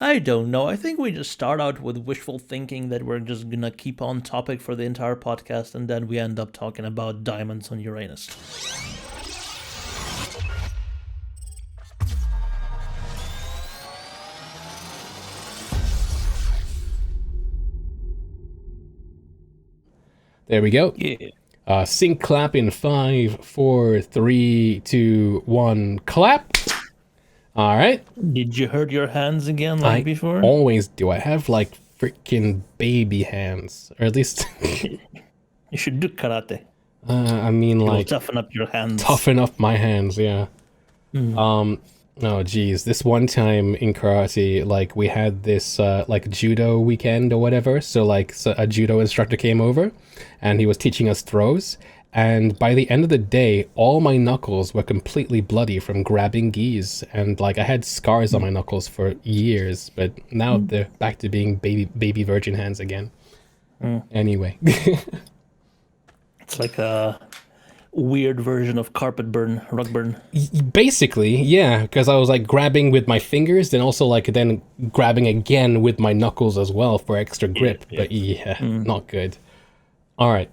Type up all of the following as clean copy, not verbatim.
I don't know. I think we just start out with wishful thinking that we're just gonna keep on topic for the entire podcast, and then we end up talking about diamonds on Uranus. There we go. Yeah. Sync clap in 5, 4, 3, 2, 1, clap. All right. Did you hurt your hands again like before? Always do. I have like freaking baby hands, or at least You should do karate. I mean, It'll like toughen up your hands. toughen up my hands. Yeah. Oh geez, this one time in karate, like we had this like judo weekend or whatever. So a judo instructor came over, and he was teaching us throws. And by the end of the day, all my knuckles were completely bloody from grabbing gis, and like I had scars on my knuckles for years. But now they're back to being baby virgin hands again. Anyway, It's like a weird version of carpet burn, rug burn. basically, yeah, because I was like grabbing with my fingers, then also like then grabbing again with my knuckles as well for extra grip. But yeah, not good. All right.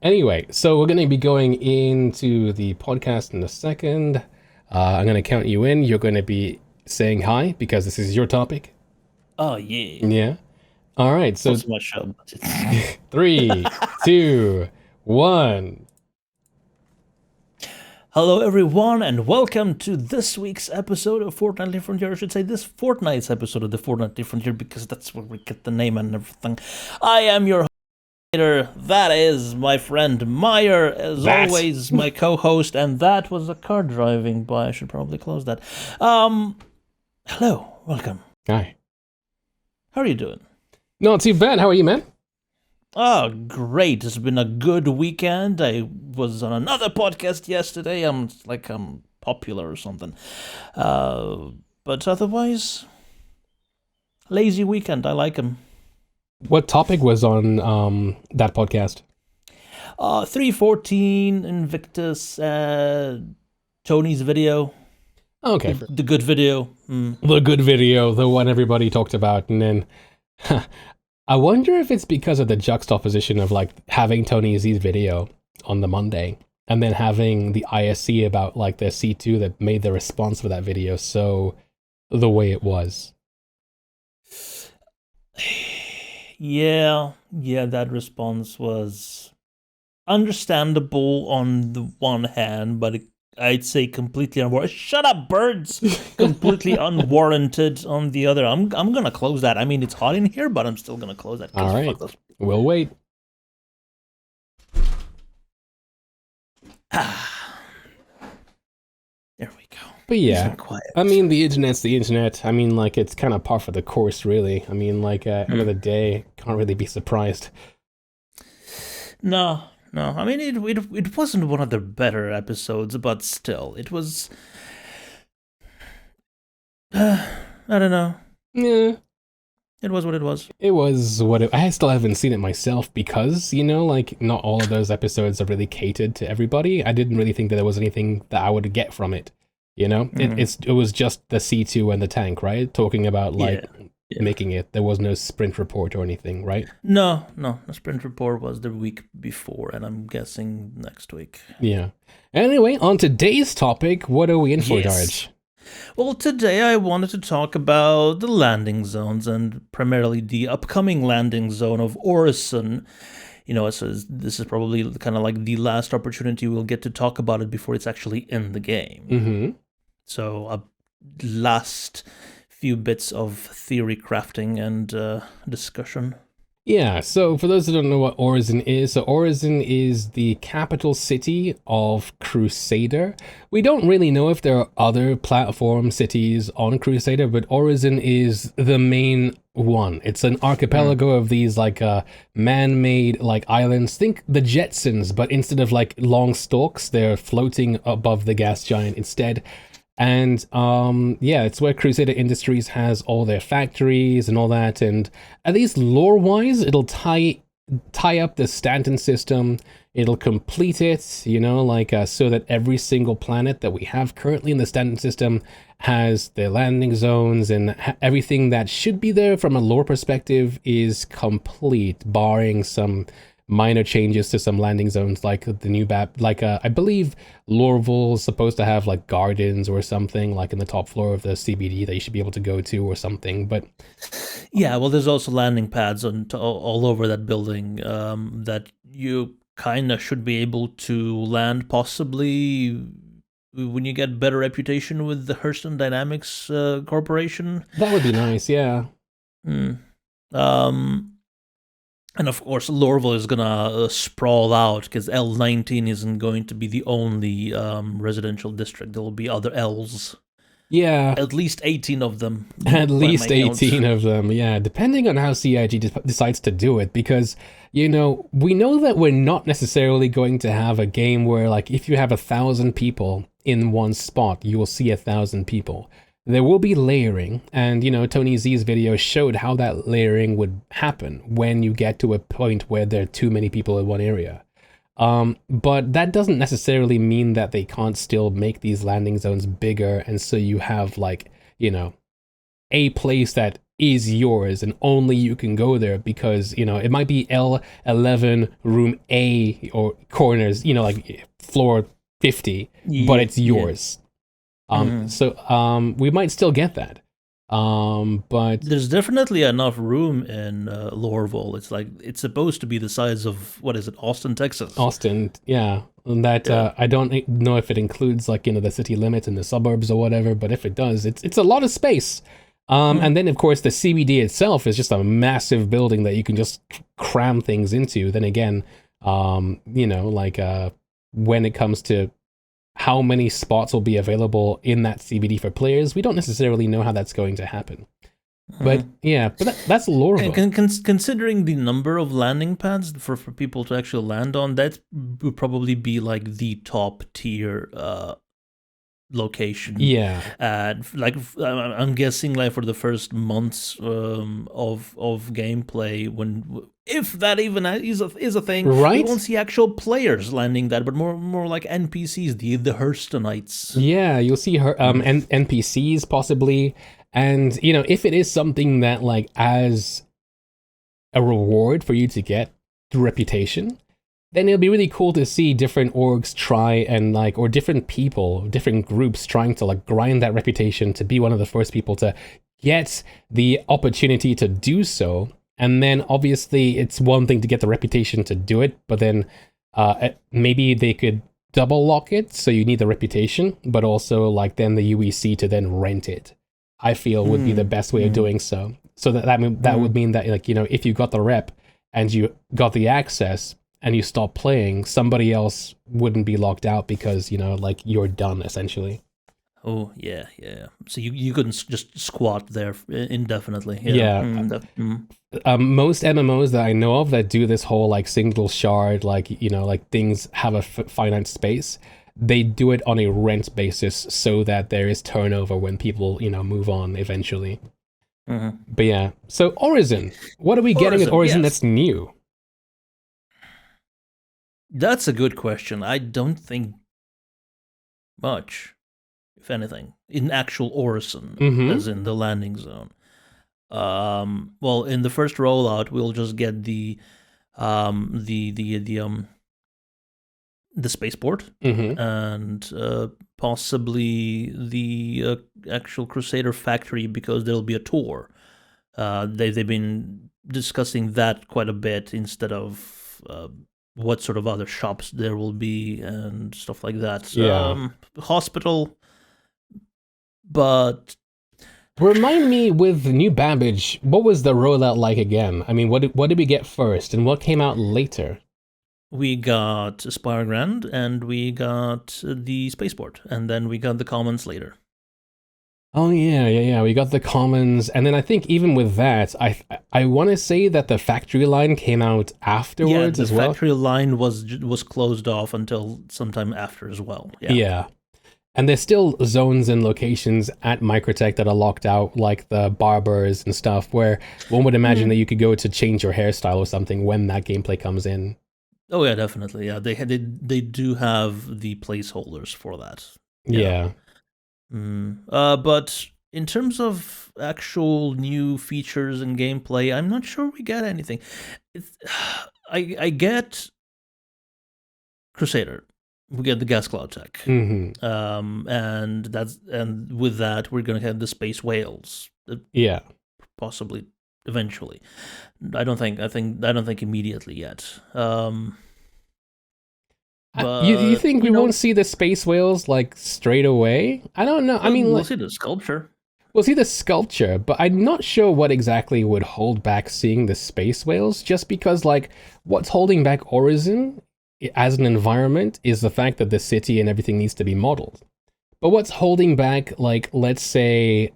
Anyway, so we're going to be going into the podcast in a second. I'm going to count you in. You're going to be saying hi because this is your topic. Oh yeah. Yeah. All right. So That's my show. 3, 2, 1. Hello, everyone, and welcome to this week's episode of Fortnightly Frontier. I should say this fortnight's episode of the Fortnightly Frontier because that's where we get the name and everything. I am your host. That is my friend Myre, as always, my co-host, and that was a car driving by. I should probably close that. Hello, welcome. Hi. How are you doing? Not too bad. How are you, man? Oh, great. It's been a good weekend. I was on another podcast yesterday. I'm popular or something. But otherwise, lazy weekend. I like him. What topic was on that podcast? 314 Invictus, Tony's video. Okay. The good video. The good video, the one everybody talked about. And then I wonder if it's because of the juxtaposition of like having Tony Z's video on the Monday and then having the ISC about like the C2 that made the response for that video so the way it was. Yeah, that response was understandable on the one hand, but I'd say completely unwarranted. Shut up, birds! Completely unwarranted on the other. I'm gonna close that. I mean, it's hot in here, but I'm still gonna close that. All right, we'll wait. There we go. But yeah, I mean, the internet's the internet. I mean, like, it's kind of par for the course, really. I mean, like, end of the day, can't really be surprised. No. I mean, it wasn't one of the better episodes, but still, it was. I don't know. Yeah. It was what it was. It was what it... I still haven't seen it myself because, you know, like, not all of those episodes are really catered to everybody. I didn't really think that there was anything that I would get from it, you know? It was just the C2 and the tank, right? Talking about, like, making it. There was no sprint report or anything, right? No. The sprint report was the week before, and I'm guessing next week. Yeah. Anyway, on today's topic, what are we in for, Darj? Well, today I wanted to talk about the landing zones and primarily the upcoming landing zone of Orison. You know, this is probably kind of like the last opportunity we'll get to talk about it before it's actually in the game. Mm-hmm. So, a last few bits of theory crafting and discussion. Yeah, so for those who don't know what Orison is, so Orison is the capital city of Crusader. We don't really know if there are other platform cities on Crusader, but Orison is the main one. It's an archipelago of these like man-made like islands. Think the Jetsons, but instead of like long stalks, they're floating above the gas giant instead. And yeah, it's where Crusader Industries has all their factories and all that. And at least lore-wise, it'll tie up the Stanton system. It'll complete it, you know, like so that every single planet that we have currently in the Stanton system has the landing zones, and everything that should be there from a lore perspective is complete, barring some minor changes to some landing zones, like the new I believe Lorville is supposed to have like gardens or something, like in the top floor of the CBD that you should be able to go to or something. But yeah, well, there's also landing pads all over that building that you kind of should be able to land, possibly when you get better reputation with the Hurston Dynamics Corporation. That would be nice, yeah. And of course, Lorville is gonna sprawl out, because L19 isn't going to be the only residential district. There will be other Ls. Yeah. At least 18 of them. At least 18 of them, yeah, depending on how CIG decides to do it, because, you know, we know that we're not necessarily going to have a game where, like, if you have 1,000 people in one spot, you will see 1,000 people. There will be layering, and, you know, Tony Z's video showed how that layering would happen when you get to a point where there are too many people in one area. But that doesn't necessarily mean that they can't still make these landing zones bigger, and so you have, like, you know, a place that is yours and only you can go there, because, you know, it might be L11 room A or corners, you know, like floor 50, but it's yours. So we might still get that. But there's definitely enough room in Lorville. It's like, it's supposed to be the size of, what is it, Austin, Texas? Austin, yeah. And that I don't know if it includes, like, you know, the city limits and the suburbs or whatever, but if it does, it's a lot of space. And then, of course, the CBD itself is just a massive building that you can just cram things into. Then again, you know, like when it comes to how many spots will be available in that CBD for players, we don't necessarily know how that's going to happen. But yeah, but that's Lorville. Considering the number of landing pads for people to actually land on, that would probably be like the top tier location. Yeah. Like, I'm guessing, like, for the first months of gameplay, when, if that even is a thing, right? We won't see actual players landing that, but more like NPCs, the Hurstonites. Yeah, you'll see NPCs possibly, and, you know, if it is something that, like, as a reward for you to get through reputation, then it'll be really cool to see different orgs try and, like, or different people, different groups trying to, like, grind that reputation to be one of the first people to get the opportunity to do so. And then obviously it's one thing to get the reputation to do it, but then maybe they could double lock it, so you need the reputation, but also, like, then the UEC to then rent it, I feel would be the best way of doing so. So that would mean that, like, you know, if you got the rep and you got the access and you stop playing, somebody else wouldn't be locked out because, you know, like, you're done essentially. Oh, yeah. So you couldn't just squat there indefinitely. Yeah. Most MMOs that I know of that do this whole, like, single shard, like, you know, like, things have a finite space, they do it on a rent basis so that there is turnover when people, you know, move on eventually. But yeah, so Orison, what are we getting at Orison that's new? That's a good question. I don't think much, if anything, in actual Orison, as in the landing zone. Well, in the first rollout, we'll just get the spaceport and possibly the actual Crusader factory, because there'll be a tour. They've been discussing that quite a bit instead of what sort of other shops there will be and stuff like that. Hospital, but remind me, with New Babbage, what was the rollout like again? I mean, what did we get first, and what came out later? We got Spire Grand, and we got the spaceport, and then we got the commons later. Oh yeah. We got the commons, and then I think even with that, I want to say that the factory line came out afterwards as well. The factory line was closed off until sometime after as well. Yeah. And there's still zones and locations at Microtech that are locked out, like the barbers and stuff, where one would imagine that you could go to change your hairstyle or something when that gameplay comes in. Oh yeah, definitely. Yeah, they do have the placeholders for that. Yeah. But in terms of actual new features and gameplay, I'm not sure we get anything. It's, I get Crusader. We get the gas cloud tech. Mm-hmm. And with that we're gonna have the space whales. Yeah. Possibly eventually. I don't think immediately yet. You think we won't see the space whales like straight away? I don't know. I mean, we'll like, see the sculpture. we'll see the sculpture, but I'm not sure what exactly would hold back seeing the space whales. Just because, like, what's holding back Orison as an environment is the fact that the city and everything needs to be modeled. But what's holding back, like, let's say,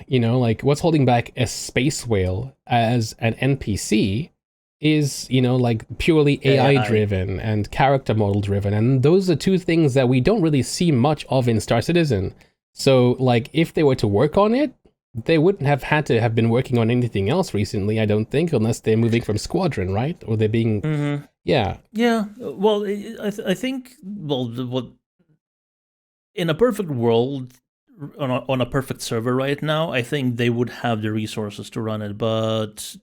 like what's holding back a space whale as an NPC is, like purely AI driven and character model driven. And those are two things that we don't really see much of in Star Citizen. So, like, if they were to work on it, they wouldn't have had to have been working on anything else recently, I don't think, unless they're moving from Squadron, right? Or they're being, yeah. Well, I think, what in a perfect world, on a perfect server right now, I think they would have the resources to run it. But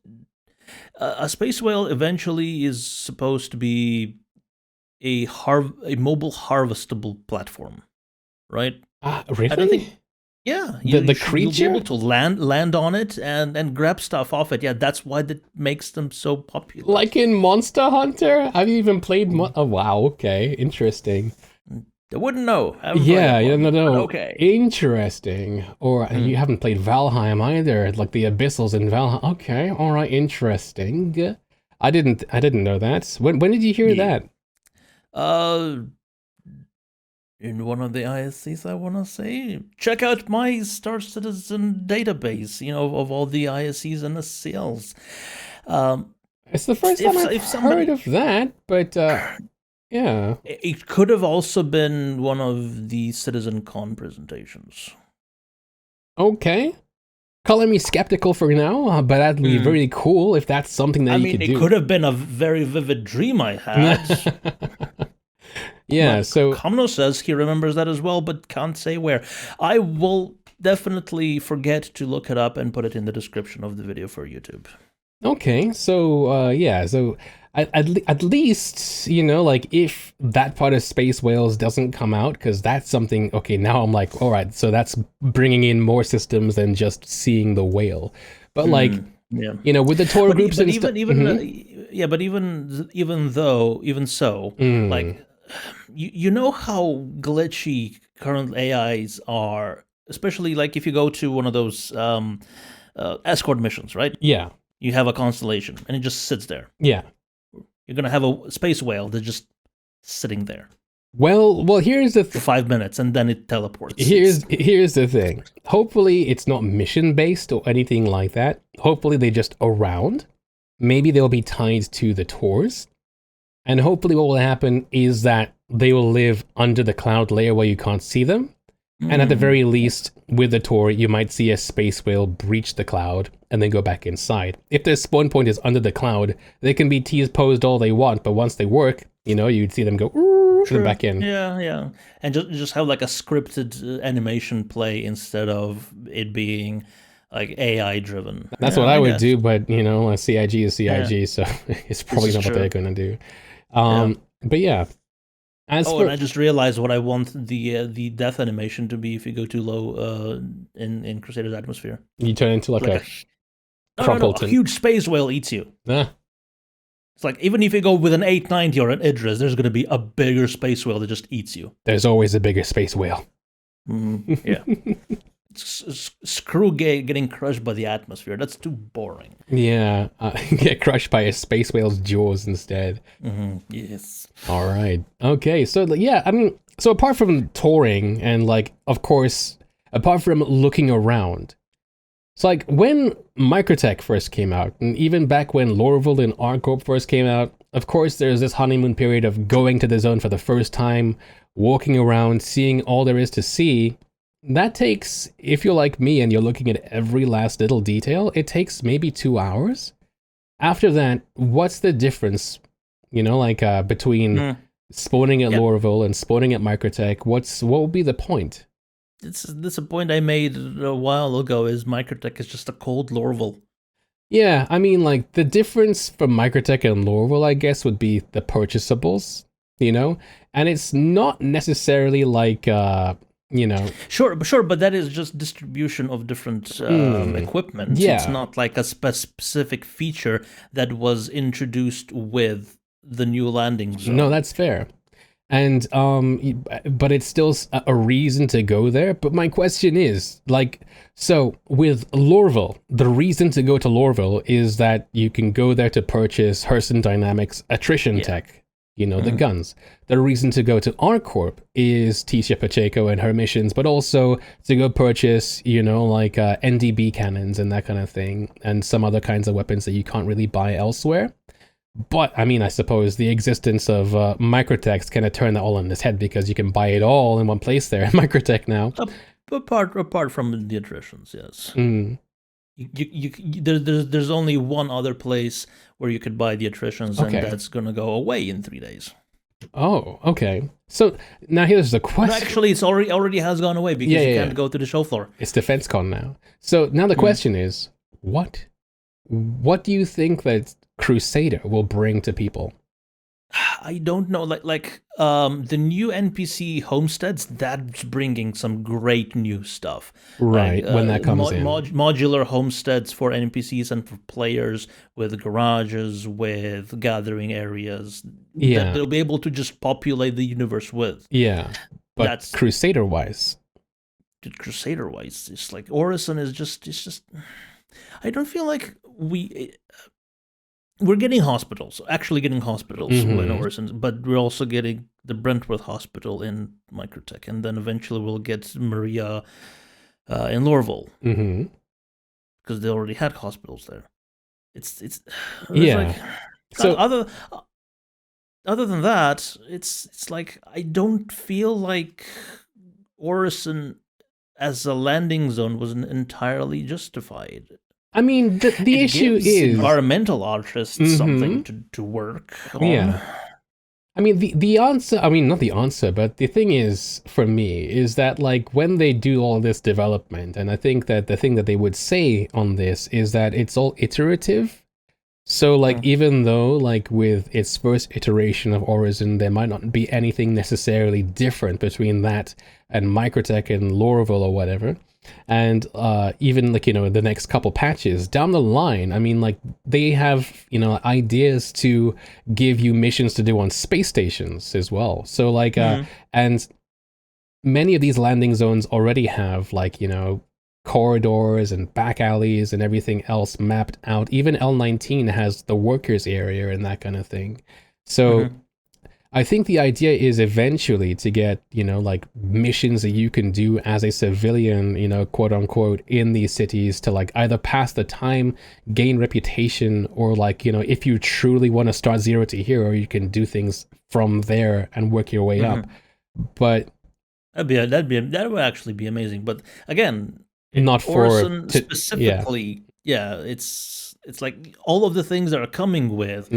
a space whale eventually is supposed to be a mobile harvestable platform, right? Really? I don't think. Yeah, the creature, you'll be able to land on it and grab stuff off it. Yeah, that's why that makes them so popular. Like in Monster Hunter. Have you even played? Oh wow, okay, interesting. I wouldn't know. No. Okay, interesting. Or you haven't played Valheim either, like the Abyssals in Valheim. Okay, all right, interesting. I didn't know that. When did you hear that? In one of the ISCs, I want to say. Check out my Star Citizen database, of all the ISCs and SCLs. It's the first time I've heard of that, but yeah. It could have also been one of the CitizenCon presentations. Okay. Calling me skeptical for now, but that'd be very cool if that's something that you could do. It could have been a very vivid dream I had. Yeah, but so Kamno says he remembers that as well, but can't say where. I will definitely forget to look it up and put it in the description of the video for YouTube. Okay, so so at least, like, if that part of Space Whales doesn't come out, because that's something. Okay, now I'm like, all right, so that's bringing in more systems than just seeing the whale. But with the tour groups and stuff. But even so, like. You know how glitchy current AIs are, especially like if you go to one of those escort missions, right? Yeah. You have a constellation and it just sits there. Yeah. You're going to have a space whale that's just sitting there. Well, here's the for 5 minutes and then it teleports. Here's the thing. Hopefully it's not mission based or anything like that. Hopefully they're just around. Maybe they'll be tied to the tours. And hopefully what will happen is that they will live under the cloud layer where you can't see them. And at the very least, with the tour, you might see a space whale breach the cloud and then go back inside. If their spawn point is under the cloud, they can be T-posed all they want, but once they work, you'd see them go back in. Yeah. And just have like a scripted animation play instead of it being like AI driven. That's what I would do, but a CIG is CIG, so it's probably not what they're going to do. But yeah. And I just realized what I want the death animation to be if you go too low in Crusader's atmosphere. You turn into like a Crumpleton. A huge space whale eats you. Ah. It's like, even if you go with an 890 or an Idris, there's going to be a bigger space whale that just eats you. There's always a bigger space whale. Yeah. Screw getting crushed by the atmosphere. That's too boring. Yeah, get crushed by a space whale's jaws instead. Yes. All right. Okay. So so apart from touring and of course, apart from looking around, it's like when Microtech first came out, and even back when Lorville and ArcCorp first came out, of course, there's this honeymoon period of going to the zone for the first time, walking around, seeing all there is to see. That takes, if you're like me and you're looking at every last little detail, it takes maybe 2 hours. After that, what's the difference, between spawning at Yeah. Lorville and spawning at Microtech? What would be the point? This is a point I made a while ago, is Microtech is just a cold Lorville. Yeah, I mean, like, the difference from Microtech and Lorville, I guess, would be the purchasables, And it's not necessarily like, Sure, but that is just distribution of different equipment. Yeah. It's not like a specific feature that was introduced with the new landing zone. No, that's fair. And but it's still a reason to go there. But my question is, like, so with Lorville, the reason to go to Lorville is that you can go there to purchase Orison Dynamics attrition tech, the guns. The reason to go to R-Corp is Tisha Pacheco and her missions, but also to go purchase, NDB cannons and that kind of thing, and some other kinds of weapons that you can't really buy elsewhere. But, I mean, I suppose the existence of Microtech kind of turn that all on its head, because you can buy it all in one place there at Microtech now. Apart from the attritions, yes. There's only one other place where you could buy the attritions, and that's going to go away in 3 days. Oh, okay. So now here's the question. No, actually, it's already has gone away, because you can't go to the show floor. It's DefenseCon now. So now the question is, what do you think that Crusader will bring to people? I don't know. Like the new NPC homesteads, that's bringing some great new stuff. Right, when that comes in. Modular homesteads for NPCs and for players, with garages, with gathering areas. Yeah. That they'll be able to just populate the universe with. Yeah, but that's Crusader-wise. Crusader-wise, it's like Orison is just. I don't feel like we're getting hospitals, in Orison, but we're also getting the Brentworth Hospital in Microtech, and then eventually we'll get Maria in Lorville, because they already had hospitals there. It's like, so other than that, it's like I don't feel like Orison as a landing zone was entirely justified. I mean, the issue is environmental artists something to work on. Yeah. I mean, the answer, not the answer, but the thing is, for me, is that, like, when they do all this development, and I think that the thing that they would say on this is that it's all iterative. So, like, even though, like, with its first iteration of Orison, there might not be anything necessarily different between that and Microtech and Lorville or whatever. And even, like, the next couple patches down the line, I mean, like, they have, ideas to give you missions to do on space stations as well. So, like, and many of these landing zones already have, like, corridors and back alleys and everything else mapped out. Even L19 has the workers area and that kind of thing. So I think the idea is eventually to get, like, missions that you can do as a civilian, quote unquote, in these cities to, like, either pass the time, gain reputation, or, like, if you truly want to start zero to hero, you can do things from there and work your way up. But that would actually be amazing. But again, not for Orison specifically, it's like all of the things that are coming with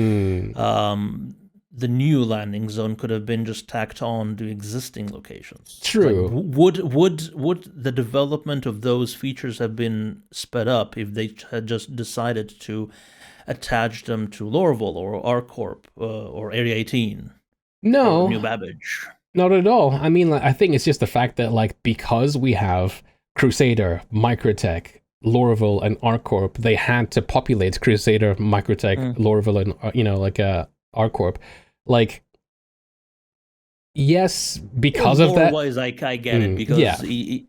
the new landing zone could have been just tacked on to existing locations. True. Like, would the development of those features have been sped up if they had just decided to attach them to Lorville or R-Corp or Area 18? No. Or New Babbage? Not at all. I mean, like, I think it's just the fact that, like, because we have Crusader, Microtech, Lorville, and R-Corp, they had to populate Crusader, Microtech, Lorville, and R-Corp. Like, yes, because of that. Lore-wise, I get it, because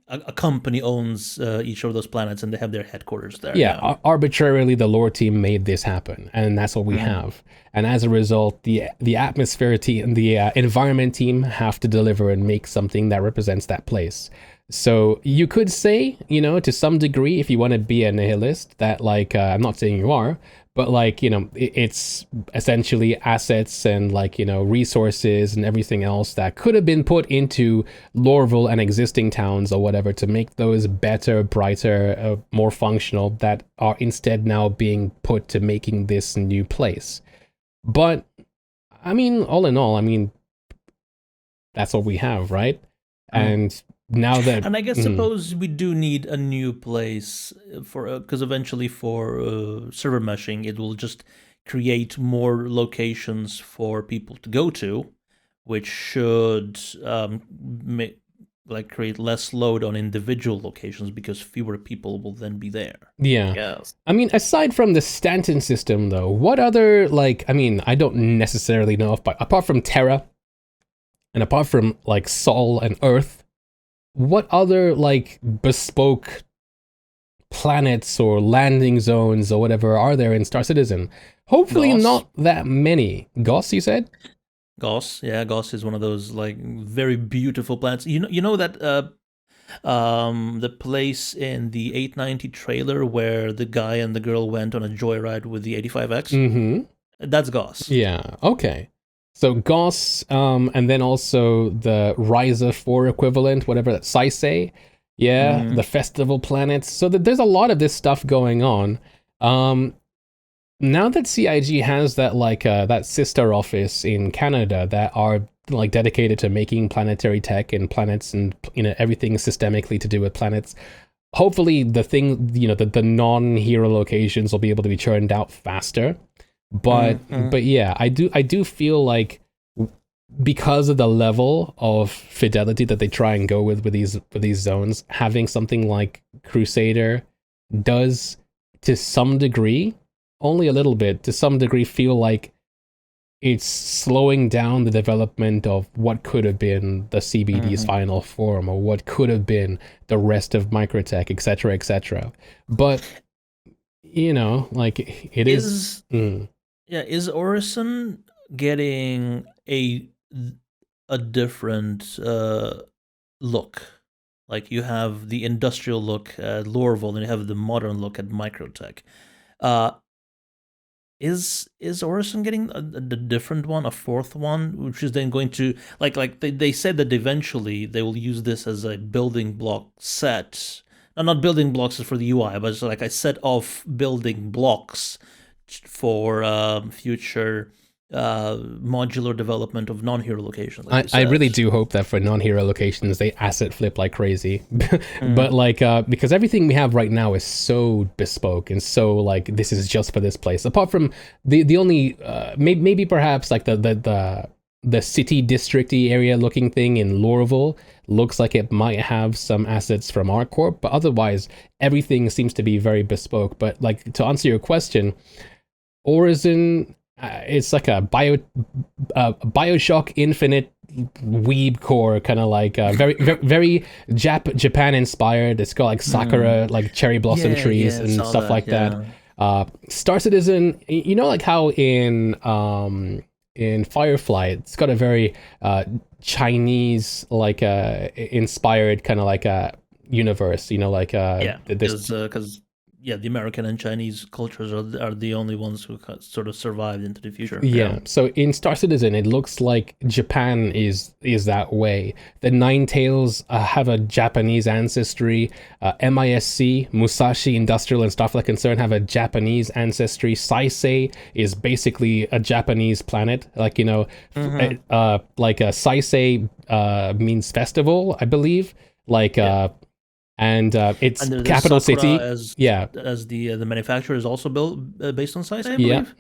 a company owns each of those planets, and they have their headquarters there. Yeah, arbitrarily, the lore team made this happen, and that's what we have. And as a result, the atmosphere team, the environment team have to deliver and make something that represents that place. So you could say, to some degree, if you want to be a nihilist, that like I'm not saying you are, but like it's essentially assets and like resources and everything else that could have been put into Lorville and existing towns or whatever to make those better, brighter, more functional, that are instead now being put to making this new place. But I mean, all in all, I mean, that's what we have, right? And now that, and I guess suppose we do need a new place for because eventually for server meshing it will just create more locations for people to go to, which should create less load on individual locations because fewer people will then be there. Yeah. Yes. I mean, aside from the Stanton system, though, what other I don't necessarily know if, but apart from Terra and apart from like Sol and Earth, what other like bespoke planets or landing zones or whatever are there in Star Citizen? Hopefully Goss. not that many. Goss, you said? Goss, yeah, Goss is one of those like very beautiful planets. You know that the place in the 890 trailer where the guy and the girl went on a joyride with the 85X? Mm-hmm. That's Goss. Yeah, okay. So Goss, and then also the Ryza 4 equivalent, whatever that Saisei. Yeah, the festival planets. So there's a lot of this stuff going on. Now that CIG has that that sister office in Canada that are like dedicated to making planetary tech and planets and everything systemically to do with planets, hopefully the non-hero locations will be able to be churned out faster. But yeah, I do feel like because of the level of fidelity that they try and go with these zones, having something like Crusader does to some degree, only a little bit, to some degree feel like it's slowing down the development of what could have been the CBD's final form or what could have been the rest of Microtech, etc., etc. But like it is. Yeah, is Orison getting a different look? Like you have the industrial look at Lorville and you have the modern look at Microtech. Is Orison getting a different one, a fourth one, which is then going to like they said that eventually they will use this as a building block set. Not building blocks for the UI, but it's like a set of building blocks for future modular development of non-hero locations. I really do hope that for non-hero locations they asset flip like crazy. But because everything we have right now is so bespoke and so like this is just for this place, apart from the only maybe perhaps like the city districty area looking thing in Lorville looks like it might have some assets from ArcCorp, but otherwise everything seems to be very bespoke. But like to answer your question, Orison, it's like a Bioshock Infinite weeb core, kind of like very, very, very Japan inspired. It's got like sakura, like cherry blossom trees and stuff like that. Star Citizen, like how in Firefly, it's got a very Chinese like inspired kind of like a universe. Because the American and Chinese cultures are the only ones who sort of survived into the future. Yeah. So in Star Citizen, it looks like Japan is that way. The Nine Tails have a Japanese ancestry. MISC, Musashi Industrial and Starfleet Concern have a Japanese ancestry. Saisei is basically a Japanese planet. Saisei means festival, I believe. And it's capital city. As the manufacturer is also based on Saisei, I believe.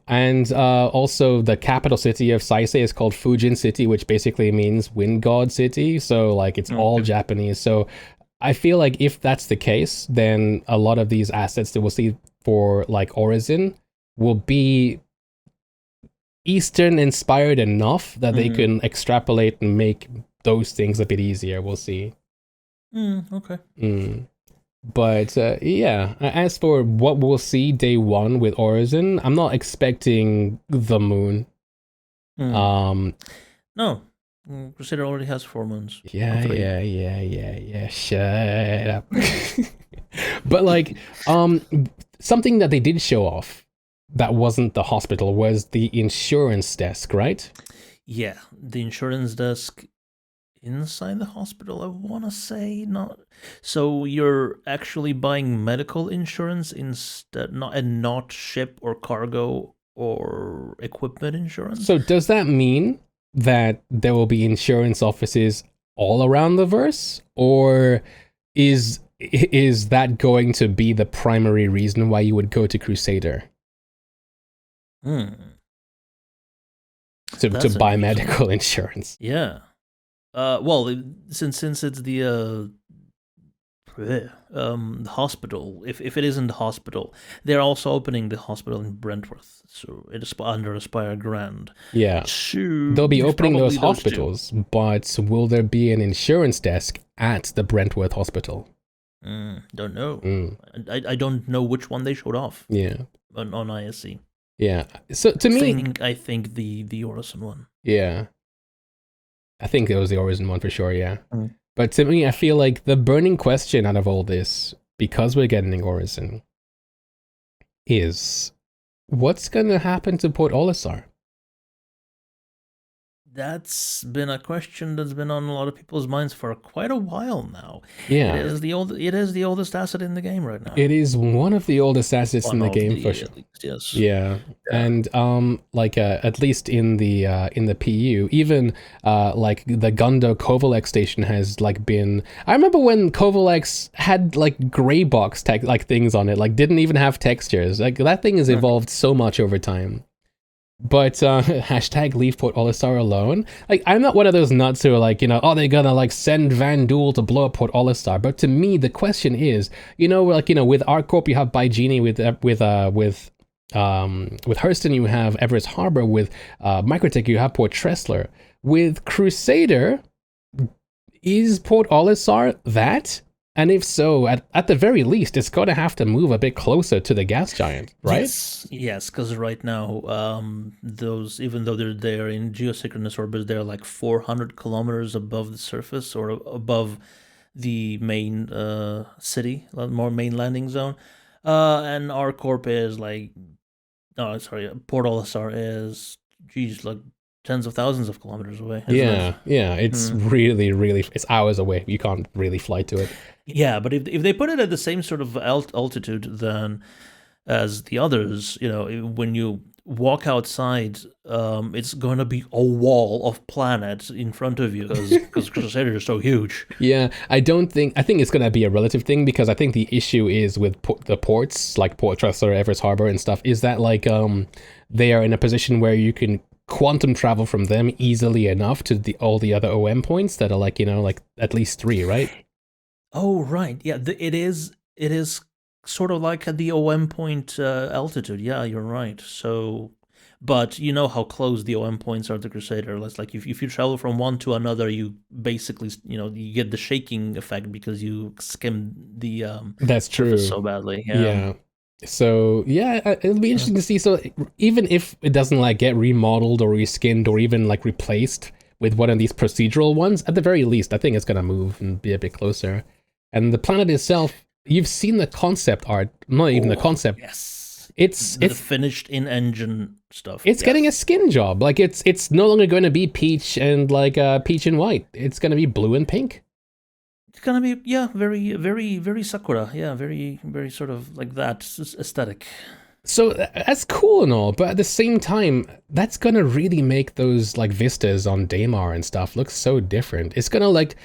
And also the capital city of Saisei is called Fujin City, which basically means Wind God City. So like it's all Japanese. So I feel like if that's the case, then a lot of these assets that we'll see for like Orison will be Eastern inspired enough that they can extrapolate and make those things a bit easier. We'll see. Okay. But yeah, as for what we'll see day one with Orison, I'm not expecting the moon. No, Crusader already has 4 moons. Yeah, yeah. Shut up. But like, something that they did show off that wasn't the hospital was the insurance desk, right? Yeah, the insurance desk inside the hospital, I want to say. Not so you're actually buying medical insurance instead, not ship or cargo or equipment insurance. So does that mean that there will be insurance offices all around the verse, or is that going to be the primary reason why you would go to Crusader? To buy medical insurance. Yeah. Well, since it's the hospital, if it isn't the hospital, they're also opening the hospital in Brentworth, so it is under Aspire Grand. Yeah, they'll be opening those hospitals, but will there be an insurance desk at the Brentworth hospital? Don't know. I don't know which one they showed off. Yeah, on ISC. Yeah, so to me, I think the Orison one. Yeah, I think it was the Orison one for sure. Yeah. But to me, I feel like the burning question out of all this, because we're getting Orison, is what's going to happen to Port Olisar? That's been a question that's been on a lot of people's minds for quite a while now. Yeah, it is the oldest asset in the game right now. It is one of the oldest assets in the game for sure. Yes. Yeah. And at least in the PU, even like the Gundo Kovalex station has like been. I remember when Kovalex had like gray box like things on it, like didn't even have textures. Like that thing has evolved so much over time. But hashtag leave Port Olisar alone. Like, I'm not one of those nuts who are like, they're gonna like send Van Duel to blow up Port Olisar. But to me, the question is, with ArcCorp you have Baijini, with Hurston you have Everest Harbor, with Microtech you have Port Tressler. With Crusader, is Port Olisar that? And if so, at the very least, it's going to have to move a bit closer to the gas giant, right? Yes, because right now, those, even though they're in geosynchronous orbit, they're like 400 kilometers above the surface or above the main city, more main landing zone. And ArcCorp is like, Port Olisar is, like tens of thousands of kilometers away. Yeah, it's really, really, it's hours away. You can't really fly to it. Yeah, but if they put it at the same sort of altitude then as the others, when you walk outside, it's going to be a wall of planet in front of you because Crusader is so huge. Yeah, I think it's going to be a relative thing, because I think the issue is with the ports, like Port Tressler, Everest Harbor and stuff, is that like they are in a position where you can quantum travel from them easily enough to all the other OM points that are like, like at least 3, right? Oh, right. Yeah, it is sort of like at the OM point altitude. Yeah, you're right. So, but you know how close the OM points are to Crusader. It's like if you travel from one to another, you basically, you get the shaking effect because you skim the that's true so badly. Yeah. So yeah, it'll be interesting to see. So even if it doesn't like get remodeled or reskinned or even like replaced with one of these procedural ones, at the very least, I think it's gonna move and be a bit closer. And the planet itself, you've seen the concept art, not even the concept. Yes, it's the finished in-engine stuff. It's getting a skin job. Like it's no longer going to be peach and like peach and white. It's going to be blue and pink. It's gonna be very, very, very Sakura. Yeah, very, very sort of like that aesthetic. So that's cool and all, but at the same time, that's gonna really make those like vistas on Daymar and stuff look so different. It's gonna like,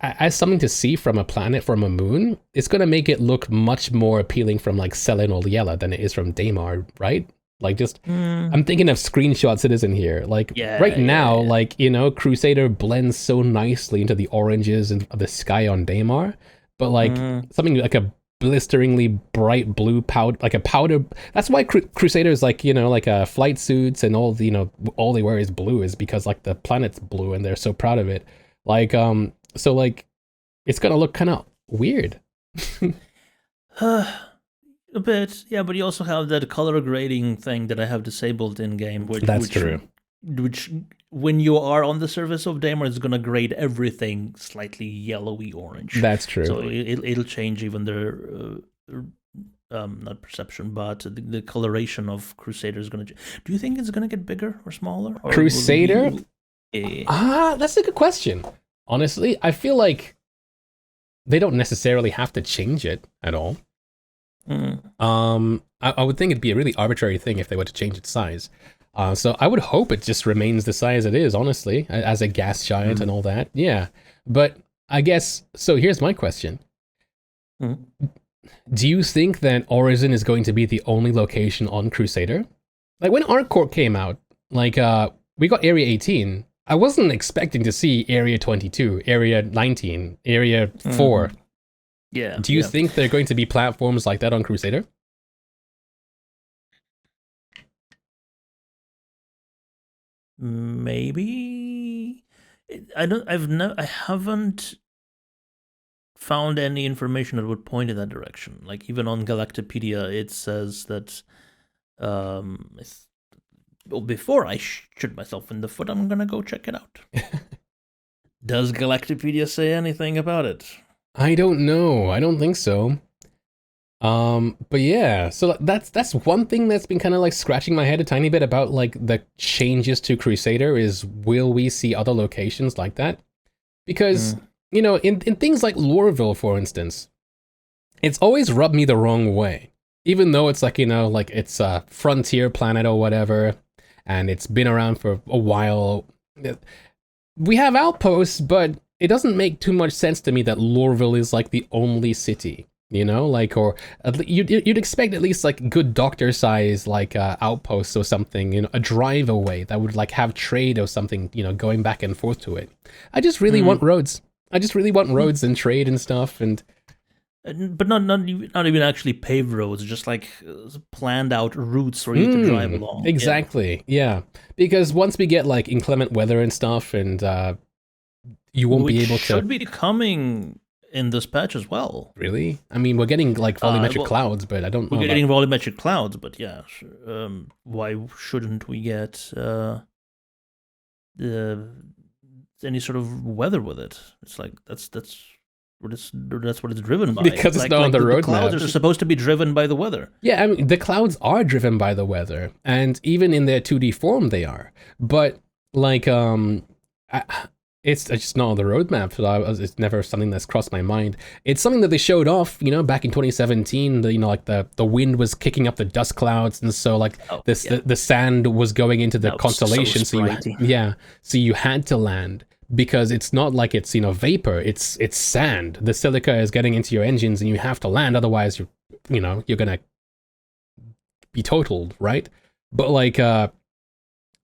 as something to see from a planet, from a moon, it's gonna make it look much more appealing from like Selen or Liela than it is from Daymar, right? Like just, I'm thinking of screenshot citizen here. Like now, like, Crusader blends so nicely into the oranges and the sky on Daymar, but like something like a blisteringly bright blue powder, like a powder. That's why Crusaders like, like flight suits and all the, all they wear is blue, is because like the planet's blue and they're so proud of it. Like, so like, it's gonna look kind of weird. A bit, yeah, but you also have that color grading thing that I have disabled in game. That's true. which when you are on the surface of Daymar, it's gonna grade everything slightly yellowy orange. That's true. So it'll change even their not perception, but the coloration of Crusader is gonna. Do you think it's gonna get bigger or smaller? Or Crusader? That's a good question. Honestly, I feel like they don't necessarily have to change it at all. I would think it'd be a really arbitrary thing if they were to change its size. So I would hope it just remains the size it is, honestly, as a gas giant and all that. Yeah, but I guess, so here's my question. Do you think that Orison is going to be the only location on Crusader? Like when ArcCorp came out, like we got Area 18. I wasn't expecting to see Area 22, Area 19, Area 4. Yeah. Do you think there are going to be platforms like that on Crusader? Maybe. I haven't found any information that would point in that direction. Like even on Galactopedia, it says that before I shoot myself in the foot, I'm gonna go check it out. Does Galactopedia say anything about it? I don't know. I don't think so. But yeah, so that's one thing that's been kind of like scratching my head a tiny bit about like the changes to Crusader is, will we see other locations like that? Because, you know, in things like Lorville, for instance, it's always rubbed me the wrong way. Even though it's like, you know, like it's a frontier planet or whatever, and it's been around for a while. We have outposts, but it doesn't make too much sense to me that Lorville is like the only city. You know, like, or you'd expect at least like good doctor size, like outposts or something, you know, a drive away that would like have trade or something, you know, going back and forth to it. I just really want roads. I just really want roads and trade and stuff, but not even actually paved roads, just like planned out routes for you to drive along. Exactly, yeah. Because once we get like inclement weather and stuff, and you won't be able to. Should be coming in this patch as well. Really? I mean, we're getting like volumetric clouds, but I don't know. We're getting volumetric clouds, but yeah, why shouldn't we get any sort of weather with it? It's like that's what it's driven by. Because it's not on the roadmap. The clouds are supposed to be driven by the weather. Yeah, I mean, the clouds are driven by the weather, and even in their 2D form, they are. But like, it's just not on the roadmap, so it's never something that's crossed my mind. It's something that they showed off, you know, back in 2017. You know, like the wind was kicking up the dust clouds, and so like the sand was going into the constellation. So you had to land, because it's not like it's, you know, vapor. It's sand. The silica is getting into your engines, and you have to land. Otherwise, you're gonna be totaled, right? But like,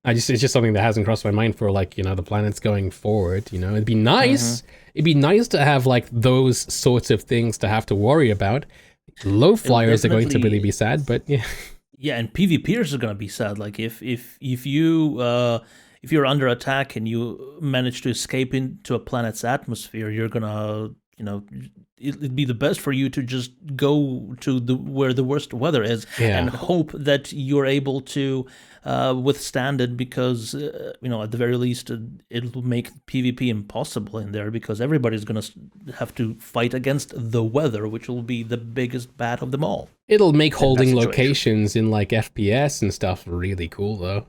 it's just something that hasn't crossed my mind for like, you know, the planets going forward. You know, it'd be nice. It'd be nice to have like those sorts of things to have to worry about. Low flyers are going to really be sad, but yeah. Yeah, and PvPers are going to be sad. Like if you're under attack and you manage to escape into a planet's atmosphere, you're gonna, you know, it'd be the best for you to just go to where the worst weather is and hope that you're able to withstand it, because you know, at the very least it'll make PvP impossible in there, because everybody's gonna have to fight against the weather, which will be the biggest bat of them all. It'll make holding locations in like FPS and stuff really cool though.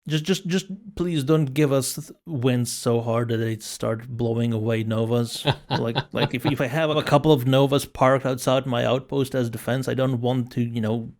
Just please don't give us winds so hard that they start blowing away Novas. like if I have a couple of Novas parked outside my outpost as defense, I don't want to, you know,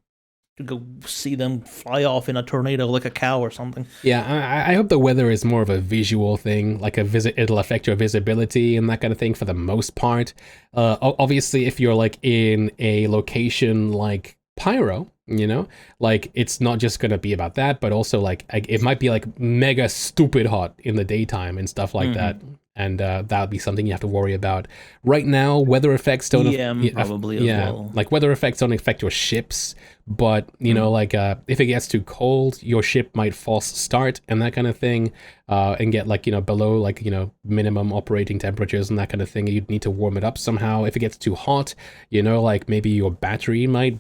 to go see them fly off in a tornado like a cow or something. Yeah, I hope the weather is more of a visual thing, like it'll affect your visibility and that kind of thing for the most part. Obviously, if you're like in a location like Pyro, you know, like it's not just gonna be about that, but also like it might be like mega stupid hot in the daytime and stuff like that, and that would be something you have to worry about. Right now, weather effects don't probably as well. Like weather effects don't affect your ships, but you know, like if it gets too cold, your ship might false start and that kind of thing, and get like, you know, below like, you know, minimum operating temperatures and that kind of thing. You'd need to warm it up somehow. If it gets too hot, you know, like maybe your battery might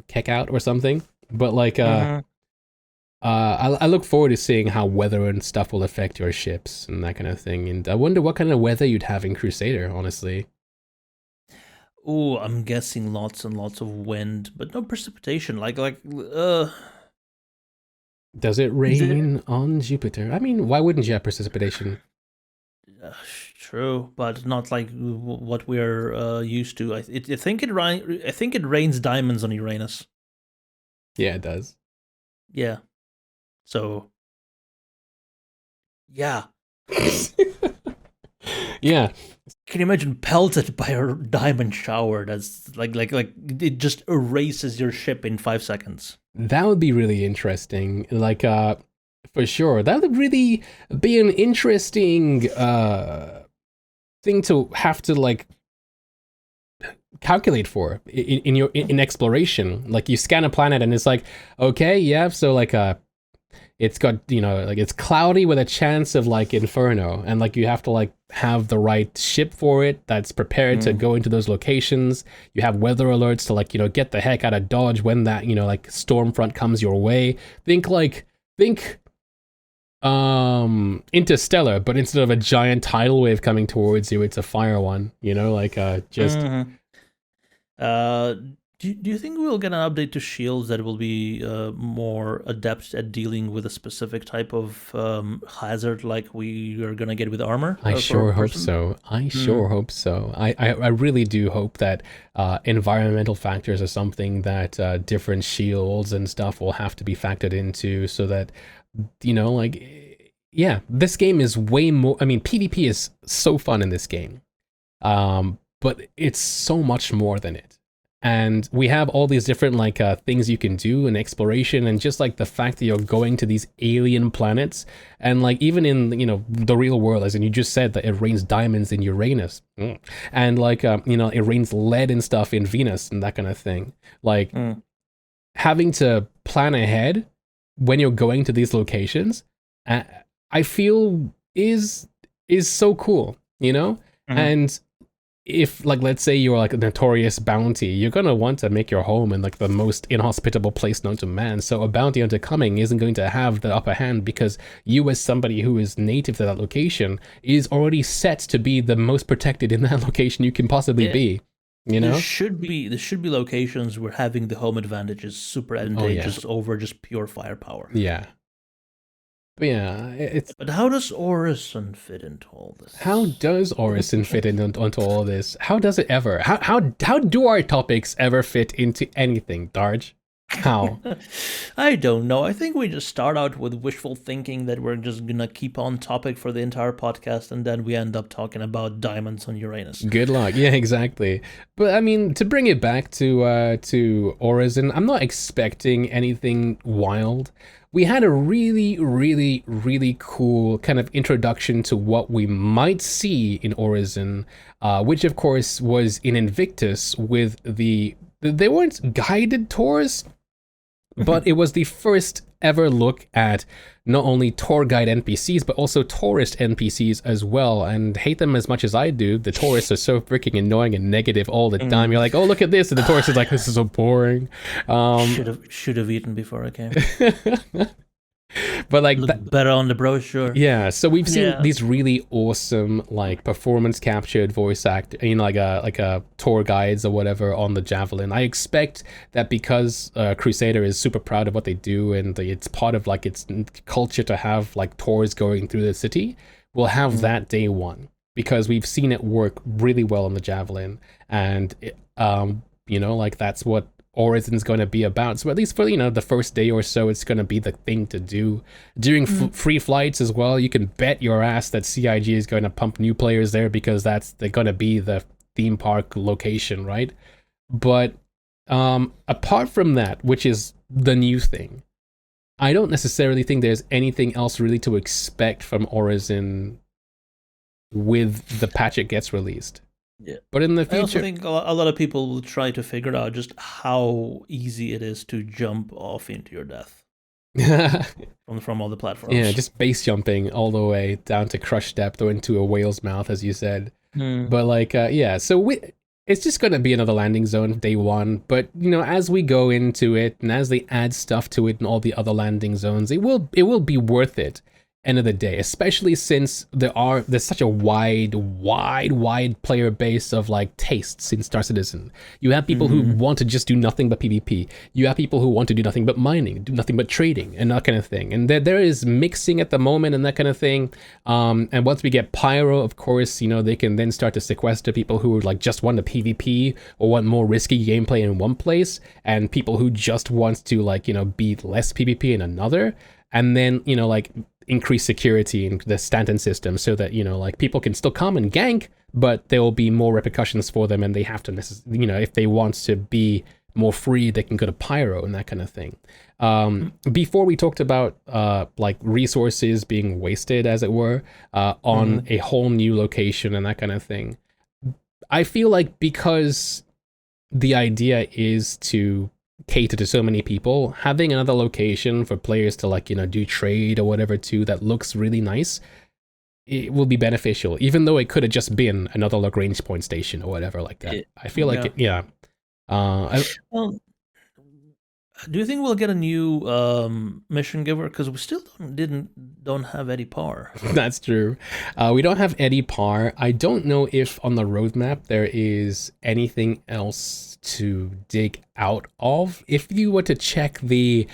kick out or something. But like I look forward to seeing how weather and stuff will affect your ships and that kind of thing. And I wonder what kind of weather you'd have in Crusader, honestly. Oh, I'm guessing lots and lots of wind, but no precipitation. Does it rain on Jupiter? I mean, why wouldn't you have precipitation? Uh, True, but not like what we're used to. I think it rains diamonds on Uranus. Yeah, it does. Yeah. So. Yeah. Yeah. Can you imagine pelted by a diamond shower? That's like it just erases your ship in 5 seconds. That would be really interesting. Like, for sure. That would really be an interesting thing to have to like calculate for in exploration. Like you scan a planet and it's like, okay, yeah, so like it's got, you know, like it's cloudy with a chance of like inferno, and like you have to like have the right ship for it that's prepared to go into those locations. You have weather alerts to like, you know, get the heck out of Dodge when that, you know, like storm front comes your way. Think Interstellar, but instead of a giant tidal wave coming towards you, it's a fire one, you know, like just do you think we'll get an update to shields that will be more adept at dealing with a specific type of hazard like we are gonna get with armor? I sure hope so. I sure hope so. I really do hope that environmental factors are something that different shields and stuff will have to be factored into, so that, you know, like, yeah, this game is way more, I mean, PvP is so fun in this game, but it's so much more than it. And we have all these different like things you can do in exploration, and just like the fact that you're going to these alien planets, and like even in, you know, the real world, as in you just said that it rains diamonds in Uranus, and like you know, it rains lead and stuff in Venus and that kind of thing. Like having to plan ahead when you're going to these locations, I feel is so cool, you know. And if, like, let's say you're like a notorious bounty, you're gonna want to make your home in like the most inhospitable place known to man. So a bounty hunter coming isn't going to have the upper hand, because you, as somebody who is native to that location, is already set to be the most protected in that location you can possibly be. You know, there should be locations where having the home advantage is super advantageous over just pure firepower. Yeah. But yeah, But how does Orison fit into all this? How does Orison fit into all this? How does it ever? How do our topics ever fit into anything, Darj? How? I don't know. I think we just start out with wishful thinking that we're just gonna keep on topic for the entire podcast, and then we end up talking about diamonds on Uranus. Good luck. Yeah, exactly. But I mean, to bring it back to Orison, I'm not expecting anything wild. We had a really, really, really cool kind of introduction to what we might see in Orison, which of course was in Invictus with they weren't guided tours, but it was the first ever look at not only tour guide NPCs, but also tourist NPCs as well. And hate them as much as I do, the tourists are so freaking annoying and negative all the time. You're like, oh, look at this, and the tourist is like, this is so boring. Should have eaten before I came. But like better on the brochure. Yeah, so we've seen these really awesome like performance captured voice act, you know, like a tour guides or whatever on the Javelin. I expect that because Crusader is super proud of what they do, and it's part of like its culture to have like tours going through the city, we'll have that day one, because we've seen it work really well on the Javelin, and you know, like that's what Orison's going to be about. So at least for, you know, the first day or so, it's going to be the thing to do. During free flights as well, you can bet your ass that CIG is going to pump new players there, because they're going to be the theme park location, right? But apart from that, which is the new thing, I don't necessarily think there's anything else really to expect from Orison with the patch it gets released. Yeah. But in the future, I also think a lot of people will try to figure out just how easy it is to jump off into your death from all the platforms. Yeah, just base jumping all the way down to crush depth or into a whale's mouth, as you said. But like, yeah, so It's just going to be another landing zone day one, but as we go into it and as they add stuff to it and all the other landing zones, it will be worth it. End of the day, especially since there's such a wide player base of like tastes in Star Citizen. You have people who want to just do nothing but PvP. You have people who want to do nothing but mining, do nothing but trading, and that kind of thing. And there is mixing at the moment and that kind of thing. And once we get Pyro, of course, they can then start to sequester people who like just want a PvP or want more risky gameplay in one place, and people who just want to like be less PvP in another. And then like increase security in the Stanton system so that like people can still come and gank, but there will be more repercussions for them, and they have to if they want to be more free, they can go to Pyro and that kind of thing. Before we talked about like resources being wasted, as it were, on a whole new location and that kind of thing. I feel like because the idea is to cater to so many people, having another location for players to like do trade or whatever too that looks really nice, it will be beneficial, even though it could have just been another Lagrange point station or whatever like that. I feel like well, do you think we'll get a new mission giver? Because we still don't have Eddie Parr. That's true. We don't have Eddie Parr. I don't know if on the roadmap there is anything else to dig out of. If you were to check the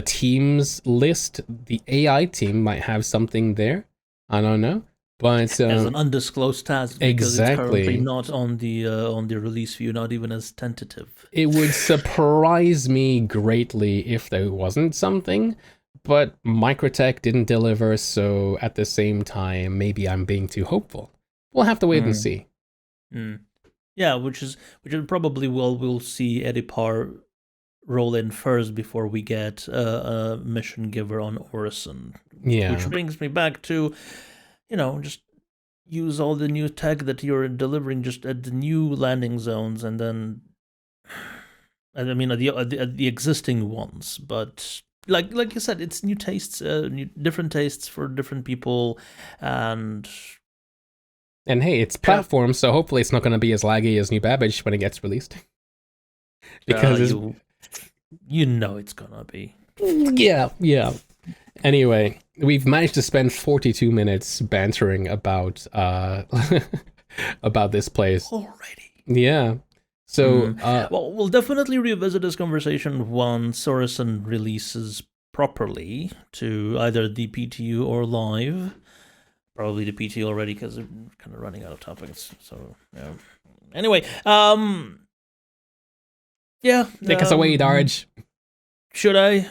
teams list, the AI team might have something there. I don't know. But as an undisclosed task, because exactly. It's currently not on the release view, not even as tentative. It would surprise me greatly if there wasn't something, but Microtech didn't deliver, so at the same time, maybe I'm being too hopeful. We'll have to wait and see. Yeah, which is probably we'll see Eddie Parr roll in first before we get a mission giver on Orison. Yeah, which brings me back to, just use all the new tech that you're delivering just at the new landing zones, and then, at the existing ones. But like you said, it's new tastes, different tastes for different people, and hey, it's platform, so hopefully it's not going to be as laggy as New Babbage when it gets released. Because it's gonna be. Yeah. Anyway, we've managed to spend 42 minutes bantering about about this place already. Yeah. So, well, we'll definitely revisit this conversation once Orison releases properly to either the PTU or live. Probably the PTU already, because they're kind of running out of topics. So, yeah. Anyway, take us away, Darj. Should I?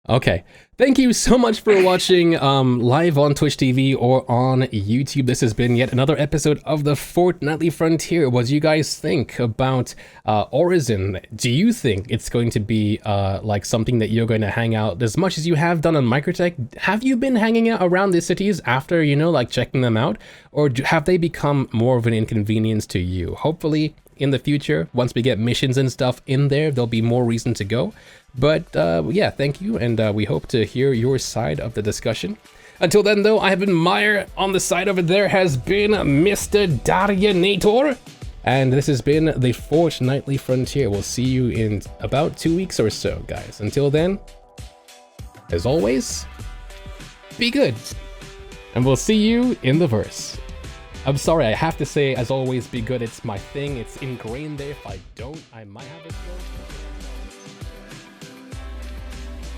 Okay. Thank you so much for watching live on Twitch TV or on YouTube. This has been yet another episode of the Fortnightly Frontier. What do you guys think about Orison? Do you think it's going to be like something that you're going to hang out as much as you have done on Microtech? Have you been hanging out around these cities after, like checking them out? Or have they become more of an inconvenience to you? Hopefully, in the future, once we get missions and stuff in there, there'll be more reason to go. But yeah, thank you, and we hope to hear your side of the discussion. Until then, though, I have been Myre. On the side over there has been Mr. Darjanator, and this has been the Fortnightly Frontier. We'll see you in about 2 weeks or so, guys. Until then, as always, be good, and we'll see you in the verse. I'm sorry, I have to say, as always, be good. It's my thing. It's ingrained there. If I don't, I might have it.